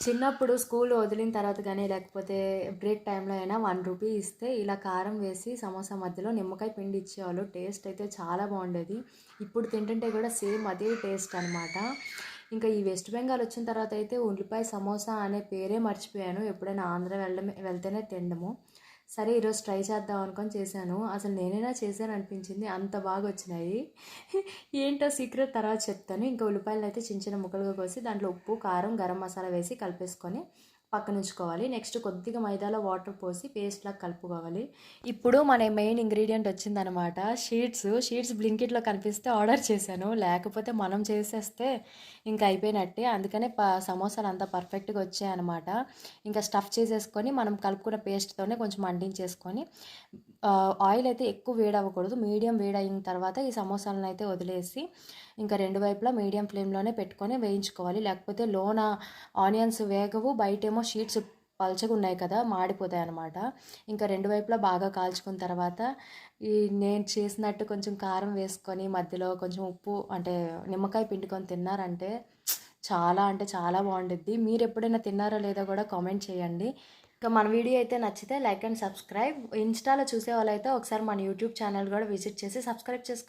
చిన్నప్పుడు స్కూల్ వదిలిన తర్వాత కానీ లేకపోతే బ్రేక్ టైంలో అయినా ₹1 ఇస్తే ఇలా కారం వేసి సమోసా మధ్యలో నిమ్మకాయ పిండి ఇచ్చేవాళ్ళు. టేస్ట్ అయితే చాలా బాగుండేది. ఇప్పుడు తింటుంటే కూడా సేమ్ అదే టేస్ట్ అనమాట. ఇంకా ఈ వెస్ట్ బెంగాల్ వచ్చిన తర్వాత అయితే ఉల్లిపాయ సమోసా అనే పేరే మర్చిపోయాను. ఎప్పుడైనా ఆంధ్ర వెళ్తేనే తినడము. సరే ఈరోజు ట్రై చేద్దాం అనుకొని చేశాను. అసలు నేనైనా చేశాను అనిపించింది, అంత బాగా వచ్చినాయి. ఏంటో సీక్రెట్ తర్వాత చెప్తాను. ఇంకా ఉల్లిపాయలను అయితే చిన్న చిన్న ముక్కలుగా కోసి దాంట్లో ఉప్పు, కారం, గరం మసాలా వేసి కలిపేసుకొని పక్కన ఉంచుకోవాలి. నెక్స్ట్ కొద్దిగా మైదాలో వాటర్ పోసి పేస్ట్‌లాగా కలుపుకోవాలి. ఇప్పుడు మన మెయిన్ ఇంగ్రీడియంట్ వచ్చిందనమాట. షీట్స్ బ్లింకిట్‌లో కనిపిస్తే ఆర్డర్ చేశాను. లేకపోతే మనం చేసేస్తే ఇంక అయిపోయినట్టే. అందుకనే సమోసాలు అంతా పర్ఫెక్ట్‌గా వచ్చాయన్నమాట. ఇంకా స్టఫ్ చేసేసుకొని మనం కలుపుకున్న పేస్ట్‌తోనే కొంచెం అంటించేసుకొని ఆయిల్ అయితే ఎక్కువ వేడవ్వకూడదు. మీడియం వేడయిన తర్వాత ఈ సమోసాలను అయితే వదిలేసి ఇంకా రెండు వైపులా మీడియం ఫ్లేమ్‌లోనే పెట్టుకొని వేయించుకోవాలి. లేకపోతే లోన ఆనియన్స్ వేగవు, బయటేమో షీట్స్ పల్చగున్నాయి కదా, మాడిపోతాయన్నమాట. ఇంకా రెండు వైపులా బాగా కాల్చుకున్న తర్వాత ఈ నేను చేసినట్టు కొంచెం కారం వేసుకొని మధ్యలో కొంచెం ఉప్పు అంటే నిమ్మకాయ పిండుకొని తిన్నారంటే చాలా అంటే చాలా బాగుండిద్ది. మీరు ఎప్పుడైనా తిన్నారో లేదో కూడా కామెంట్ చేయండి. ఇంకా మన వీడియో అయితే నచ్చితే లైక్ అండ్ సబ్స్క్రైబ్. ఇన్‌స్టాలో చూసే వాళ్ళైతే ఒకసారి మన యూట్యూబ్ ఛానల్ కూడా విజిట్ చేసి సబ్స్క్రైబ్ చేసుకోండి.